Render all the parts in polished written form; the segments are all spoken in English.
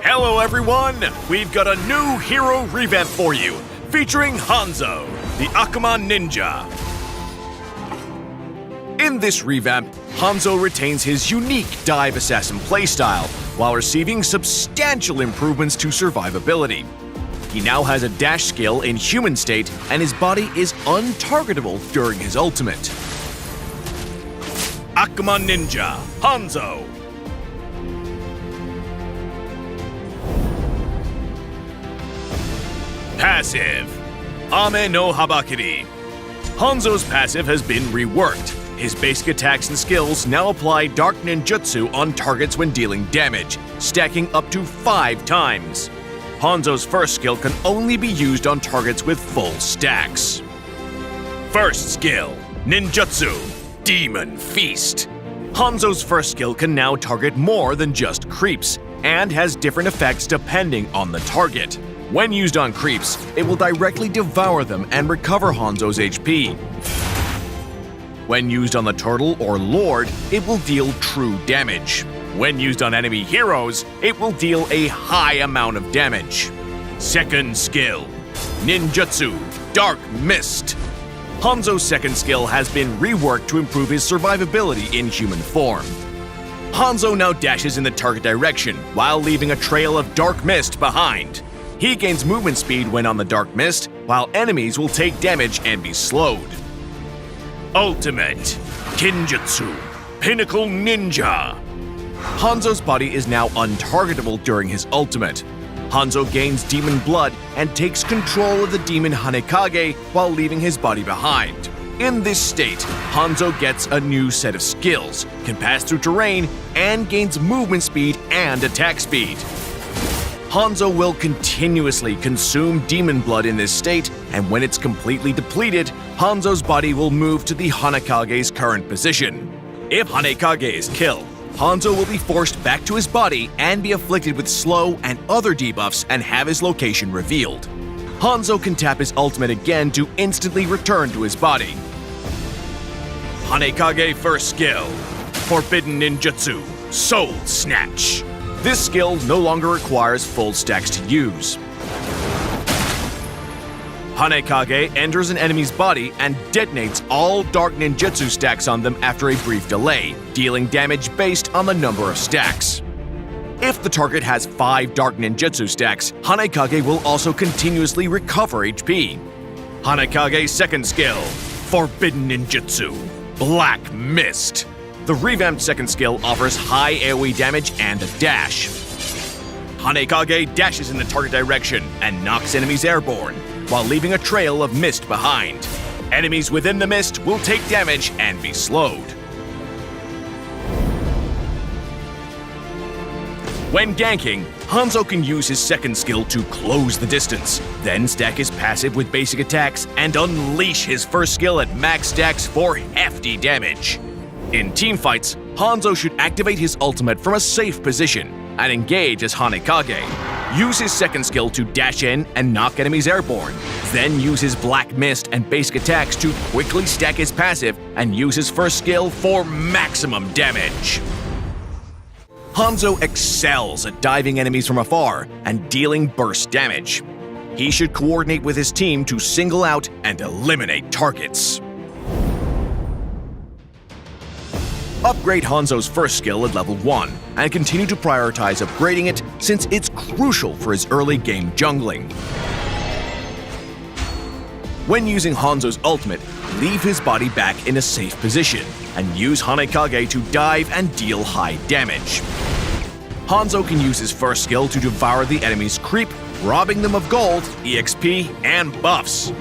Hello everyone! We've got a new hero revamp for you, featuring Hanzo, the Akuma Ninja. In this revamp, Hanzo retains his unique dive assassin playstyle while receiving substantial improvements to survivability. He now has a dash skill in human state, and his body is untargetable during his ultimate. Akuma Ninja, Hanzo. Passive, Ame no Habakiri. Hanzo's passive has been reworked. His basic attacks and skills now apply Dark Ninjutsu on targets when dealing damage, stacking up to 5 times. Hanzo's first skill can only be used on targets with full stacks. First skill, Ninjutsu, Demon Feast. Hanzo's first skill can now target more than just creeps, and has different effects depending on the target. When used on creeps, it will directly devour them and recover Hanzo's HP. When used on the turtle or lord, it will deal true damage. When used on enemy heroes, it will deal a high amount of damage. Second skill, Ninjutsu, Dark Mist. Hanzo's second skill has been reworked to improve his survivability in human form. Hanzo now dashes in the target direction while leaving a trail of dark mist behind. He gains movement speed when on the dark mist, while enemies will take damage and be slowed. Ultimate, Kinjutsu, Pinnacle Ninja. Hanzo's body is now untargetable during his ultimate. Hanzo gains demon blood and takes control of the demon Hanekage while leaving his body behind. In this state, Hanzo gets a new set of skills, can pass through terrain, and gains movement speed and attack speed. Hanzo will continuously consume demon blood in this state, and when it's completely depleted, Hanzo's body will move to the Hanekage's current position. If Hanekage is killed, Hanzo will be forced back to his body and be afflicted with slow and other debuffs and have his location revealed. Hanzo can tap his ultimate again to instantly return to his body. Hanekage first skill, Forbidden Ninjutsu, Soul Snatch. This skill no longer requires full stacks to use. Hanekage enters an enemy's body and detonates all Dark Ninjutsu stacks on them after a brief delay, dealing damage based on the number of stacks. If the target has 5 Dark Ninjutsu stacks, Hanekage will also continuously recover HP. Hanekage's second skill, Forbidden Ninjutsu, Black Mist. The revamped second skill offers high AoE damage and a dash. Hanekage dashes in the target direction and knocks enemies airborne, while leaving a trail of mist behind. Enemies within the mist will take damage and be slowed. When ganking, Hanzo can use his second skill to close the distance, then stack his passive with basic attacks and unleash his first skill at max stacks for hefty damage. In teamfights, Hanzo should activate his ultimate from a safe position and engage as Hanekage. Use his second skill to dash in and knock enemies airborne, then use his Black Mist and basic attacks to quickly stack his passive and use his first skill for maximum damage. Hanzo excels at diving enemies from afar and dealing burst damage. He should coordinate with his team to single out and eliminate targets. Upgrade Hanzo's first skill at level 1 and continue to prioritize upgrading it since it's crucial for his early game jungling. When using Hanzo's ultimate, leave his body back in a safe position and use Hanekage to dive and deal high damage. Hanzo can use his first skill to devour the enemy's creep, robbing them of gold, EXP, and buffs.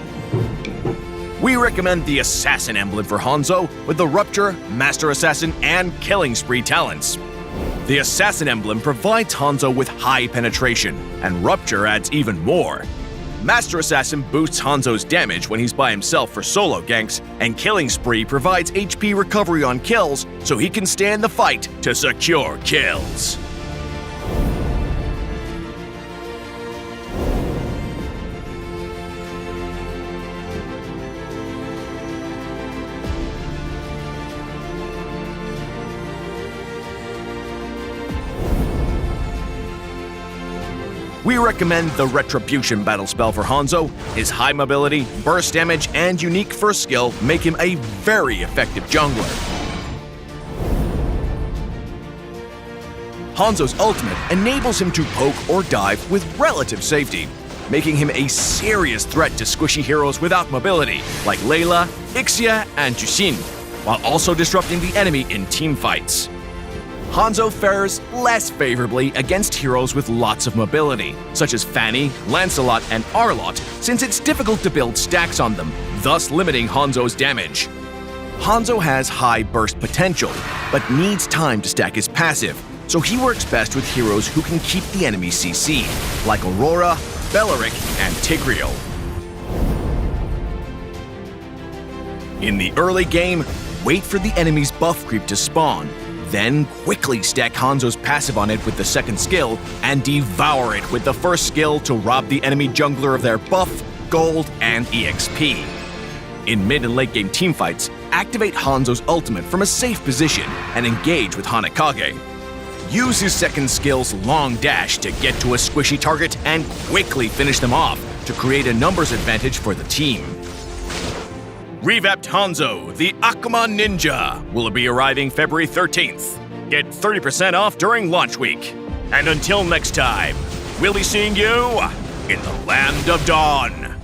We recommend the Assassin emblem for Hanzo with the Rupture, Master Assassin, and Killing Spree talents. The Assassin emblem provides Hanzo with high penetration, and Rupture adds even more. Master Assassin boosts Hanzo's damage when he's by himself for solo ganks, and Killing Spree provides HP recovery on kills so he can stand the fight to secure kills. We recommend the Retribution battle spell for Hanzo. His high mobility, burst damage, and unique first skill make him a very effective jungler. Hanzo's ultimate enables him to poke or dive with relative safety, making him a serious threat to squishy heroes without mobility, like Layla, Ixia, and Jushin, while also disrupting the enemy in teamfights. Hanzo fares less favorably against heroes with lots of mobility, such as Fanny, Lancelot, and Arlott, since it's difficult to build stacks on them, thus limiting Hanzo's damage. Hanzo has high burst potential, but needs time to stack his passive, so he works best with heroes who can keep the enemy CC'd, like Aurora, Beleric, and Tigreal. In the early game, wait for the enemy's buff creep to spawn, then quickly stack Hanzo's passive on it with the second skill and devour it with the first skill to rob the enemy jungler of their buff, gold, and EXP. In mid and late game teamfights, activate Hanzo's ultimate from a safe position and engage with Hanekage. Use his second skill's long dash to get to a squishy target and quickly finish them off to create a numbers advantage for the team. Revamped Hanzo, the Akuma Ninja, will be arriving February 13th. Get 30% off during launch week. And until next time, we'll be seeing you in the Land of Dawn.